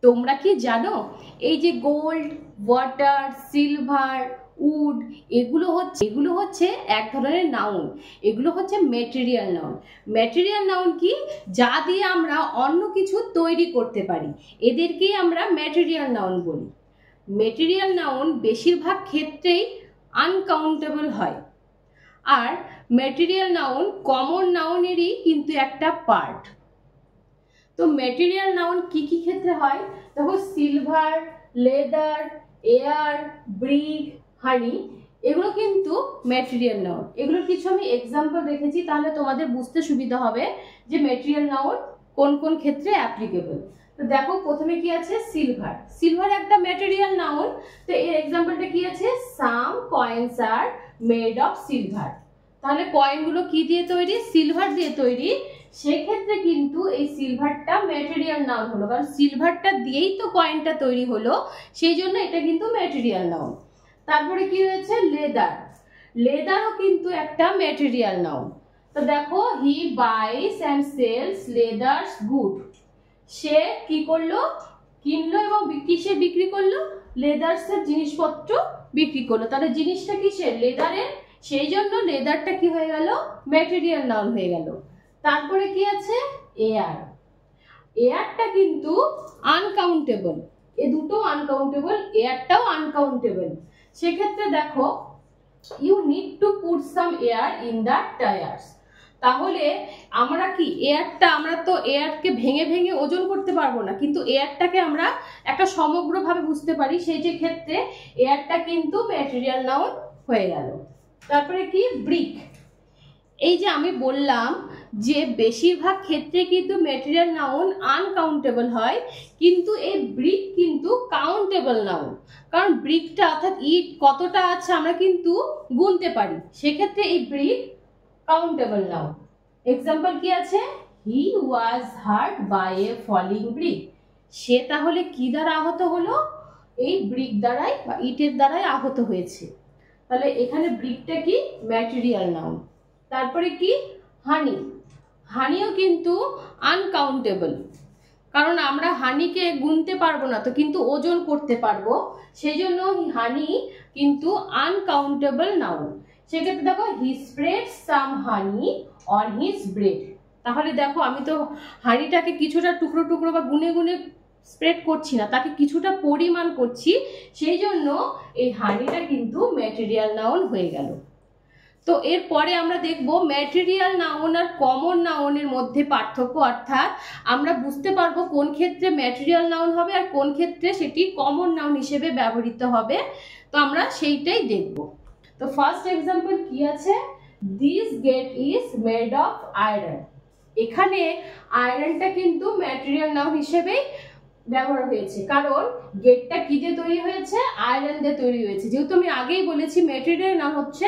তোমরা কি জানো এই যে গোল্ড, ওয়াটার, সিলভার, উড এগুলো হচ্ছে এক ধরনের নাউন। এগুলো হচ্ছে মেটেরিয়াল নাউন। মেটেরিয়াল নাউন কি? যা দিয়ে আমরা অন্য কিছু তৈরি করতে পারি, এদেরকেই আমরা মেটেরিয়াল নাউন বলি। মেটেরিয়াল নাউন বেশিরভাগ ক্ষেত্রেই আনকাউন্টেবল হয়, আর মেটেরিয়াল নাউন কমন নাউনেরই কিন্তু একটা পার্ট। তো মেটেরিয়াল নাউন কি কি ক্ষেত্রে হয়? দেখো, সিলভার, লেদার, এয়ার, ব্রিক, হানি, এগুলো কিন্তু মেটেরিয়াল নাউন। এগুলোর কিছু আমি এক্সাম্পল রেখেছি, তাহলে তোমাদের বুঝতে সুবিধা হবে যে মেটেরিয়াল নাউন কোন কোন ক্ষেত্রে অ্যাপ্লিকেবল। তো দেখো, প্রথমে কি আছে? সিলভার। সিলভার একটা মেটেরিয়াল নাউন। তো এর এক্সাম্পলটা কি আছে? Some coins are made of silver. তাহলে কয়েনগুলো কি দিয়ে তৈরি? সিলভার দিয়ে তৈরি। সেক্ষেত্রে কিন্তু এই সিলভারটা মেটেরিয়াল নাউন হলো, কারণ সিলভারটা দিয়েই তো কয়েনটা তৈরি হলো, সেই জন্য এটা কিন্তু মেটেরিয়াল নাউন। তারপরে কি রয়েছে? লেদার। লেদারও কিন্তু একটা মেটেরিয়াল নাউন। তো দেখো, হি বাইস অ্যান্ড সেলস লেদার্স গুড। সে কি করলো? কিনলো এবং কিসে বিক্রি করলো? লেদার্সের জিনিসপত্র বিক্রি করলো। তাহলে জিনিসটা কিসের? লেদারের। সেই জন্য লেদারটা কি হয়ে গেল? মেটেরিয়াল নাউন হয়ে গেল। তারপরে কি আছে? এয়ার। এয়ারটা কিন্তু আনকাউন্টেবল। এ দুটো আনকাউন্টেবল, এয়ারটাও আনকাউন্টেবল। সেক্ষেত্রে দেখো, you need to put some air in the tyres. তাহলে আমরা কি এয়ারটা, আমরা তো এয়ারকে ভেঙে ভেঙে ওজন করতে পারবো না, কিন্তু এয়ারটাকে আমরা একটা সমগ্রভাবে বুঝতে পারি, সেই যে ক্ষেত্রে এয়ারটা কিন্তু ম্যাটেরিয়াল নাউন হয়ে গেল। তারপরে কি? ব্রিক। এই যে আমি বললাম যে বেশিরভাগ ক্ষেত্রে কিন্তু ম্যাটেরিয়াল নাউন আনকাউন্টেবল হয়, কিন্তু এই ব্রিক কিন্তু কাউন্টেবল নাউন। কারণ ব্রিকটা অর্থাৎ ইট কতটা আছে আমরা কিন্তু গুনতে পারি, সেক্ষেত্রে এই ব্রিক কাউন্টেবল নাউন। এক্সাম্পল কি আছে? He was hurt by a falling brick. সে তাহলে কি দ্বারা আহত হলো? এই ব্রিক দ্বারাই বা ইটের দ্বারাই আহত হয়েছে। তাহলে এখানে ব্রিকটা কি? Material noun. তারপরে কি? হানি। হানিও কিন্তু আনকাউন্টেবল, কারণ আমরা হানিকে গুনতে পারবো না, তো কিন্তু ওজন করতে পারবো, সেই জন্য হানি কিন্তু আনকাউন্টেবল নাউন। সেক্ষেত্রে দেখো, he spread some honey on his bread. তাহলে দেখো, আমি তো হানিটাকে কিছুটা টুকরো টুকরো বা গুনে গুনে স্প্রেড করছি না, তাকে কিছুটা পরিমাণ করছি, সেই জন্য এই হানিটা কিন্তু ম্যাটেরিয়াল নাউন হয়ে গেল। তো এরপরে আমরা দেখব ম্যাটেরিয়াল নাউন আর কমন নাউনের মধ্যে পার্থক্য, অর্থাৎ আমরা বুঝতে পারবো কোন ক্ষেত্রে ম্যাটেরিয়াল নাউন হবে আর কোন ক্ষেত্রে সেটি কমন নাউন হিসেবে ব্যবহৃত হবে। তো আমরা সেইটাই দেখব। তো ফার্স্ট এক্সাম্পল কি আছে? This gate is made of iron. এখানে আয়রনটা কিন্তু ম্যাটেরিয়াল নাউন হিসেবেই ব্যবহার হয়েছে, কারণ গেটটা কি দিয়ে তৈরি হয়েছে? আয়রন দিয়ে তৈরি হয়েছে। যেহেতু আমি আগেই বলেছি ম্যাটেরিয়াল নাউন হচ্ছে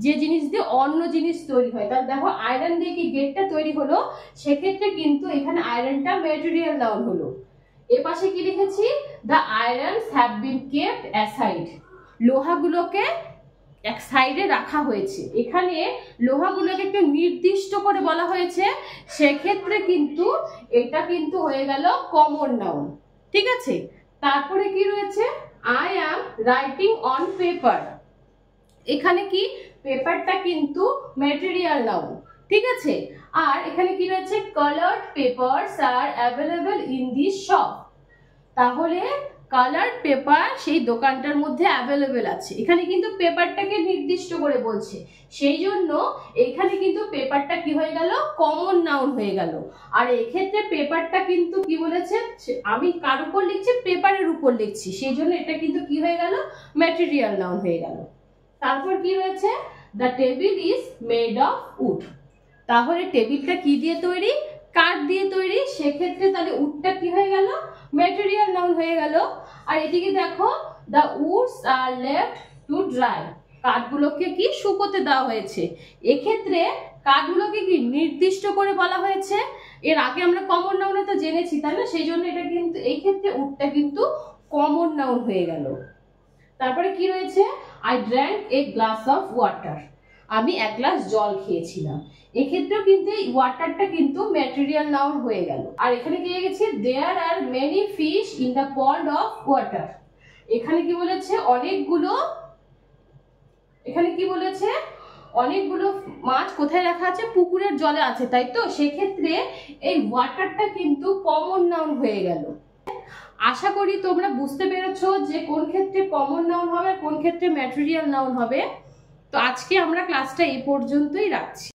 যে জিনিস দিয়ে অন্য জিনিস তৈরি হয়, তাহলে দেখো আয়রন দিয়ে কি গেটটা তৈরি হলো, সেক্ষেত্রে কিন্তু এখানে আয়রনটা ম্যাটেরিয়াল নাউন হলো। এর পাশে কি লিখেছি? The irons have been kept aside. লোহাগুলোকে এক সাইডে রাখা হয়েছে। এখানে লোহাগুলোকে একটু নির্দিষ্ট করে বলা হয়েছে, সেক্ষেত্রে কিন্তু এটা কিন্তু হয়ে গেল কমন নাউন। ঠিক আছে। তারপরে কি রয়েছে? I am writing on paper. এখানে কি? পেপারটা কিন্তু ম্যাটেরিয়াল নাউন। ঠিক আছে। আর এখানে কি রয়েছে? Coloured papers R available in the shop. তাহলে কালার্ড পেপার সেই দোকানটার মধ্যে অ্যাভেলেবেল আছে। এখানে কিন্তু পেপারটাকে নির্দিষ্ট করে বলছে, সেই জন্য এখানে কিন্তু পেপারটা কি হয়ে গেল? কমন নাউন হয়ে গেল। আর এক্ষেত্রে পেপারটা কিন্তু কি বলেছে? আমি কার উপর লিখছি? পেপারের উপর লিখছি, সেই জন্য এটা কিন্তু কি হয়ে গেল? ম্যাটেরিয়াল নাউন হয়ে গেল। তারপর কি রয়েছে? The table is made of wood. তাহলে টেবিলটা কি দিয়ে তৈরি? কাঠ দিয়ে তৈরি। সেক্ষেত্রে তাহলে উডটা কি হয়ে গেল? ম্যাটেরিয়াল নাউন হয়ে গেল। আর এদিকে দেখো, the woods are left to dry. কাঠগুলোকে কি? শুকোতে দেওয়া হয়েছে। এক্ষেত্রে কাঠগুলোকে কি নির্দিষ্ট করে বলা হয়েছে। এর আগে আমরা কমন নাউনে তো জেনেছি, তাই না? সেই জন্য এটা কিন্তু এই ক্ষেত্রে উডটা কিন্তু কমন নাউন হয়ে গেল। তারপরে কি রয়েছে? I drank a glass of water. আমি 1 গ্লাস জল খেয়েছিলাম। এক্ষেত্রেও কিন্তু এই ওয়াটারটা কিন্তু ম্যাটেরিয়াল নাউন হয়ে গেল। আর এখানে কি গেছে, there are many fish in the pond of water. এখানে কি বলেছে, অনেকগুলো মাছ কোথায় রাখা আছে, পুকুরের জলে আছে, তাই তো? সেক্ষেত্রে এই ওয়াটারটা কিন্তু কমন নাউন হয়ে গেল। আশা করি তোমরা বুঝতে পেরেছো যে কোন ক্ষেত্রে কমন নাউন হবে, কোন ক্ষেত্রে ম্যাটেরিয়াল নাউন হবে। তো আজকে আমরা ক্লাসটা এই পর্যন্তই রাখছি।